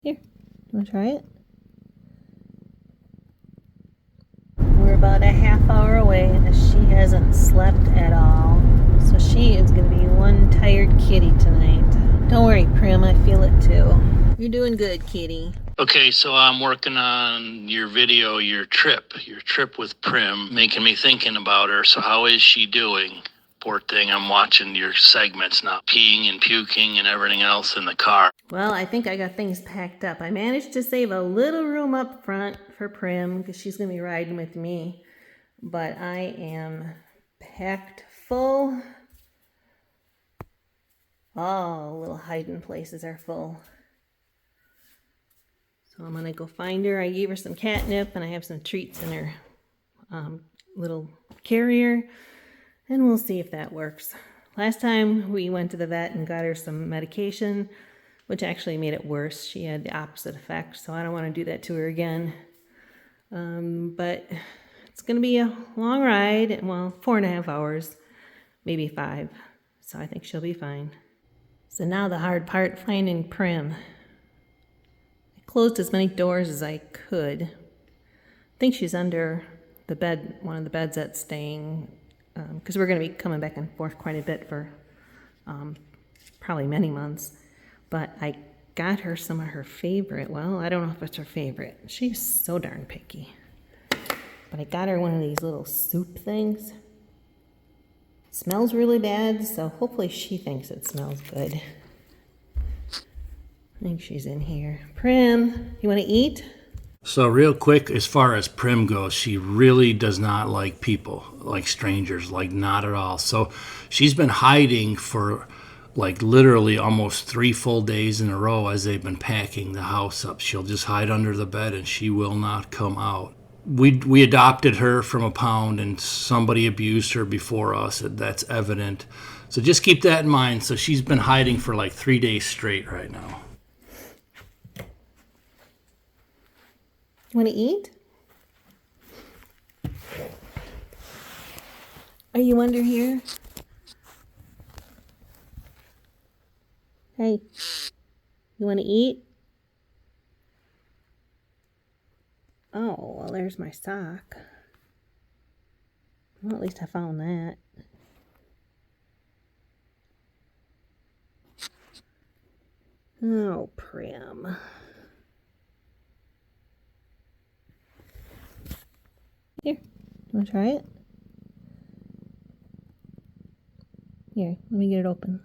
Here, wanna try it? We're about a half hour away and she hasn't slept at all. So she is gonna be one tired kitty tonight. Don't worry, Prim, I feel it too. You're doing good, kitty. Okay, so I'm working on your video, your trip with Prim, making me thinking about her. So how is she doing? Poor thing, I'm watching your segments now, peeing and puking and everything else in the car. Well, I think I got things packed up. I managed to save a little room up front for Prim because she's going to be riding with me. But I am packed full. All little hiding places are full. So I'm going to go find her. I gave her some catnip and I have some treats in her little carrier. And we'll see if that works. Last time we went to the vet and got her some medication, which actually made it worse. She had the opposite effect, so I don't want to do that to her again. But it's going to be a long ride. Well, 4.5 hours, maybe 5. So I think she'll be fine. So now the hard part, finding Prim. I closed as many doors as I could. I think she's under the bed, one of the beds that's staying, because we're going to be coming back and forth quite a bit for probably many months. But I got her some of her favorite. Well, I don't know if it's her favorite. She's so darn picky. But I got her one of these little soup things. It smells really bad, so hopefully she thinks it smells good. I think she's in here. Prim, you want to eat? So real quick, as far as Prim goes, she really does not like people, like strangers, like not at all. So she's been hiding for like literally almost 3 full days in a row as they've been packing the house up. She'll just hide under the bed and she will not come out. We adopted her from a pound and somebody abused her before us. That's evident. So just keep that in mind. So she's been hiding for like 3 days straight right now. You want to eat? Are you under here? Hey, you want to eat? Oh, well, there's my sock. Well, at least I found that. Oh, Prim. Here, want to try it? Here, let me get it open.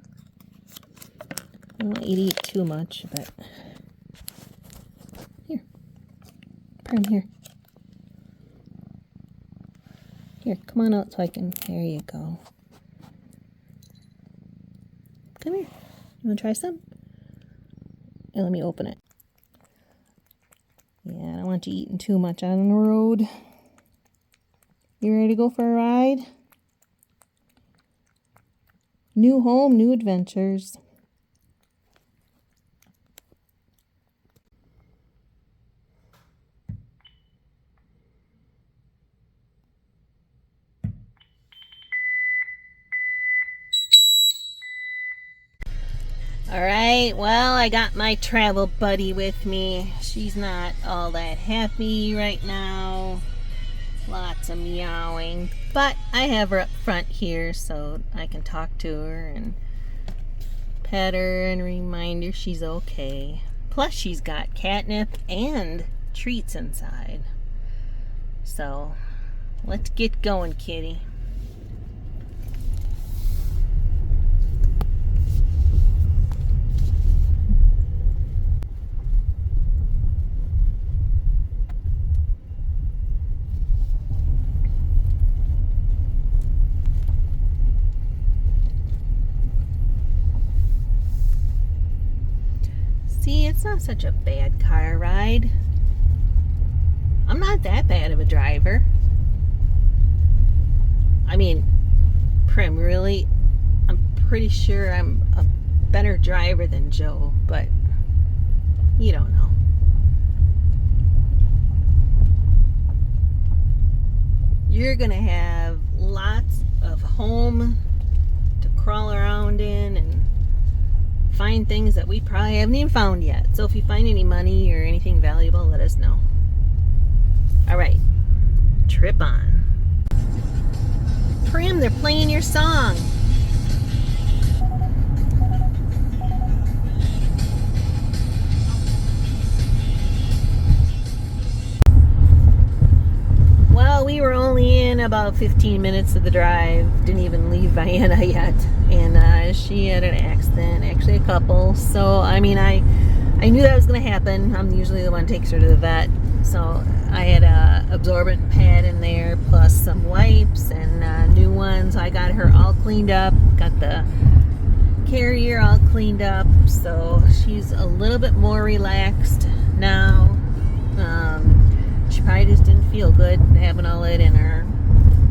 I don't want you to eat too much, but... Here. Prim, here. Here, come on out so I can... There you go. Come here. You want to try some? Here, let me open it. Yeah, I don't want you eating too much on the road. You ready to go for a ride? New home, new adventures. All right, well, I got my travel buddy with me. She's not all that happy right now. Lots of meowing, but I have her up front here so I can talk to her and pet her and remind her she's okay. Plus she's got catnip and treats inside. So let's get going, kitty. See, it's not such a bad car ride. I'm not that bad of a driver. I mean, Prim, really, I'm pretty sure I'm a better driver than Joe, but you don't know. You're gonna have lots of home to crawl around in and find things that we probably haven't even found yet. So if you find any money or anything valuable, let us know. All right, trip on. Prim, they're playing your song. Well, we were only in about 15 minutes of the drive. Didn't even leave Vienna yet. And she had an accident, actually a couple. So, I mean, I knew that was going to happen. I'm usually the one who takes her to the vet. So I had a absorbent pad in there, plus some wipes and new ones. I got her all cleaned up, got the carrier all cleaned up. So she's a little bit more relaxed now. She probably just didn't feel good having all it in her.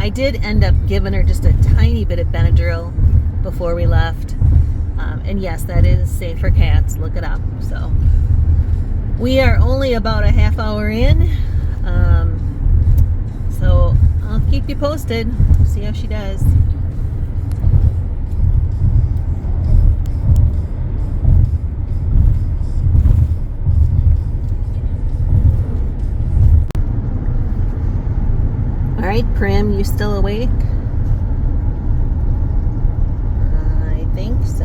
I did end up giving her just a tiny bit of Benadryl before we left. And yes, that is safe for cats. Look it up. So we are only about a half hour in. So I'll keep you posted. See how she does. All right, Prim, you still awake? I think so.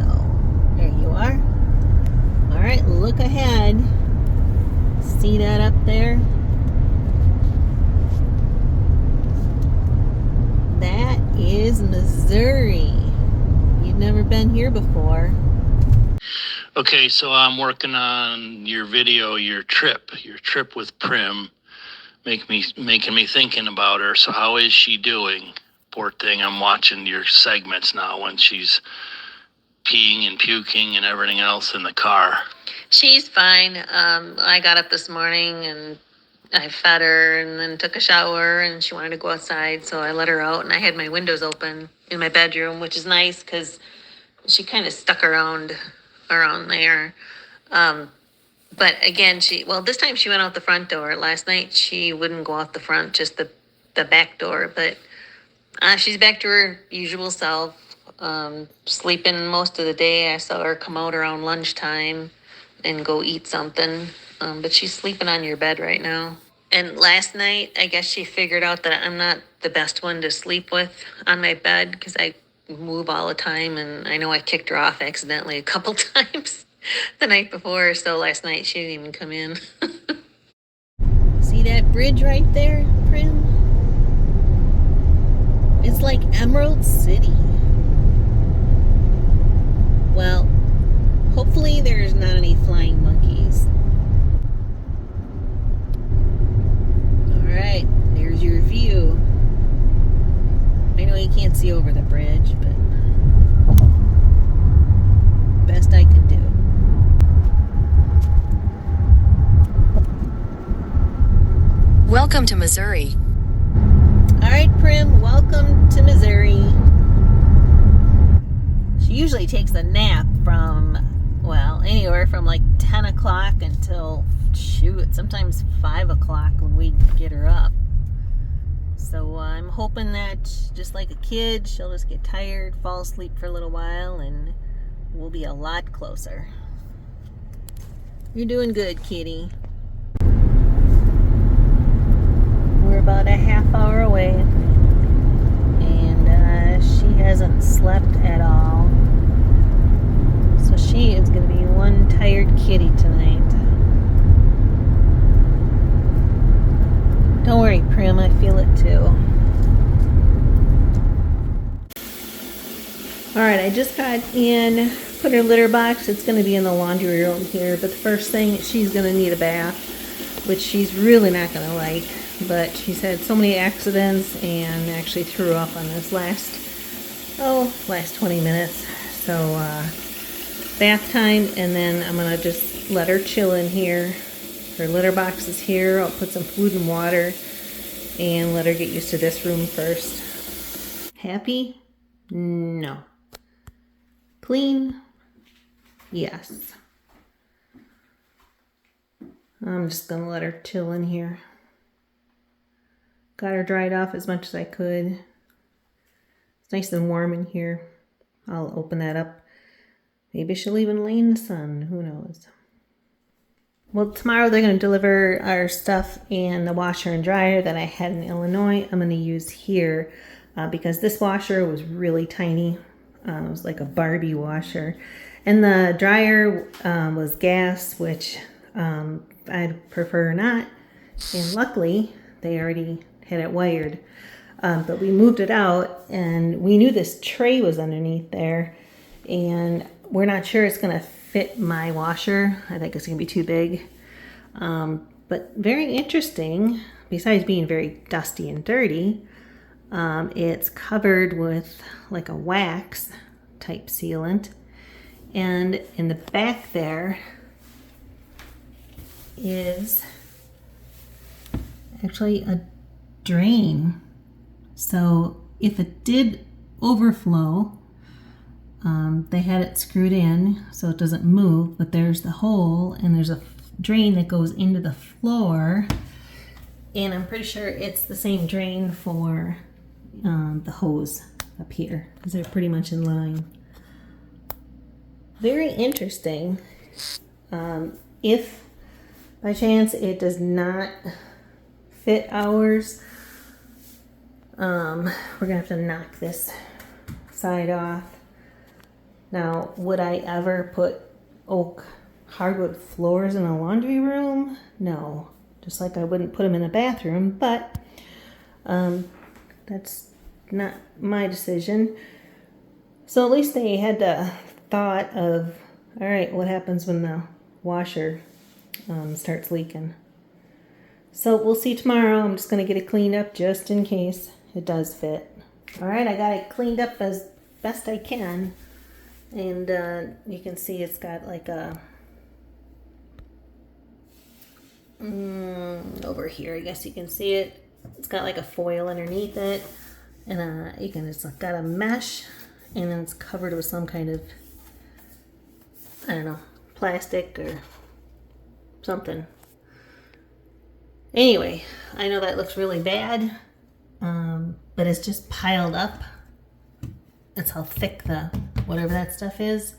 There you are. All right, look ahead. See that up there? That is Missouri. You've never been here before. Okay, so I'm working on your video, your trip with Prim, making me thinking about her. So how is she doing? Poor thing. I'm watching your segments now when she's peeing and puking and everything else in the car. She's fine. I got up this morning and I fed her and then took a shower, and she wanted to go outside, so I let her out, and I had my windows open in my bedroom, which is nice because she kind of stuck around there. But again, this time she went out the front door. Last night she wouldn't go out the front, just the back door. But she's back to her usual self, sleeping most of the day. I saw her come out around lunchtime and go eat something. But she's sleeping on your bed right now. And last night, I guess she figured out that I'm not the best one to sleep with on my bed because I move all the time. And I know I kicked her off accidentally a couple times the night before. So last night she didn't even come in. See that bridge right there, Prim? It's like Emerald City. Well, hopefully there's not any flying monkeys. Alright, there's your view. I know you can't see over the bridge, but best I can do. Welcome to Missouri. Alright, Prim, welcome to Missouri. She usually takes a nap from, well, anywhere from like 10 o'clock until, sometimes 5 o'clock when we get her up. So I'm hoping that, just like a kid, she'll just get tired, fall asleep for a little while, and we'll be a lot closer. You're doing good, kitty. We're about a half hour away, and she hasn't slept at all. So she is going to be one tired kitty tonight. Don't worry, Prim, I feel it too. Alright, I just got in, put her litter box. It's going to be in the laundry room here, but the first thing, she's going to need a bath, which she's really not going to like. But she's had so many accidents and actually threw up on this last 20 minutes. So, bath time, and then I'm going to just let her chill in here. Her litter box is here. I'll put some food and water and let her get used to this room first. Happy? No. Clean? Yes. I'm just going to let her chill in here. Got her dried off as much as I could. It's nice and warm in here. I'll open that up Maybe she'll even lay in the sun. Who knows? Well, tomorrow they're going to deliver our stuff in the washer and dryer that I had in Illinois. I'm going to use here because this washer was really tiny. It was like a Barbie washer. And the dryer was gas, which I'd prefer not. And luckily, they already had it wired. But we moved it out, and we knew this tray was underneath there. And we're not sure it's going to fit my washer. I think it's going to be too big. But very interesting, besides being very dusty and dirty, it's covered with like a wax type sealant. And in the back there is actually a drain. So if it did overflow, they had it screwed in so it doesn't move, but there's the hole and there's a drain that goes into the floor, and I'm pretty sure it's the same drain for the hose up here because they're pretty much in line. Very interesting. If by chance it does not fit ours, we're gonna have to knock this side off. Now, would I ever put oak hardwood floors in a laundry room? No, just like I wouldn't put them in a bathroom, but that's not my decision. So at least they had the thought of, all right, what happens when the washer starts leaking? So we'll see tomorrow. I'm just going to get it cleaned up just in case it does fit. All right, I got it cleaned up as best I can. And you can see it's got like a, over here, I guess you can see it. It's got like a foil underneath it. And it's got a mesh. And then it's covered with some kind of, I don't know, plastic or something. Anyway, I know that looks really bad, but it's just piled up. That's how thick the whatever that stuff is.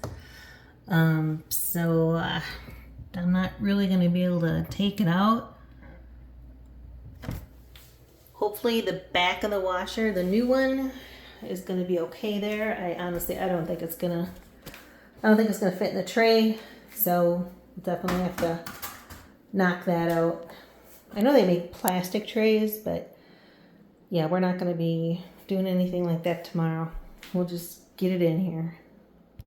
So I'm not really going to be able to take it out. Hopefully the back of the washer, the new one, is going to be okay there. I don't think it's going to fit in the tray. So definitely have to knock that out. I know they make plastic trays, but yeah, we're not going to be doing anything like that tomorrow. We'll just get it in here.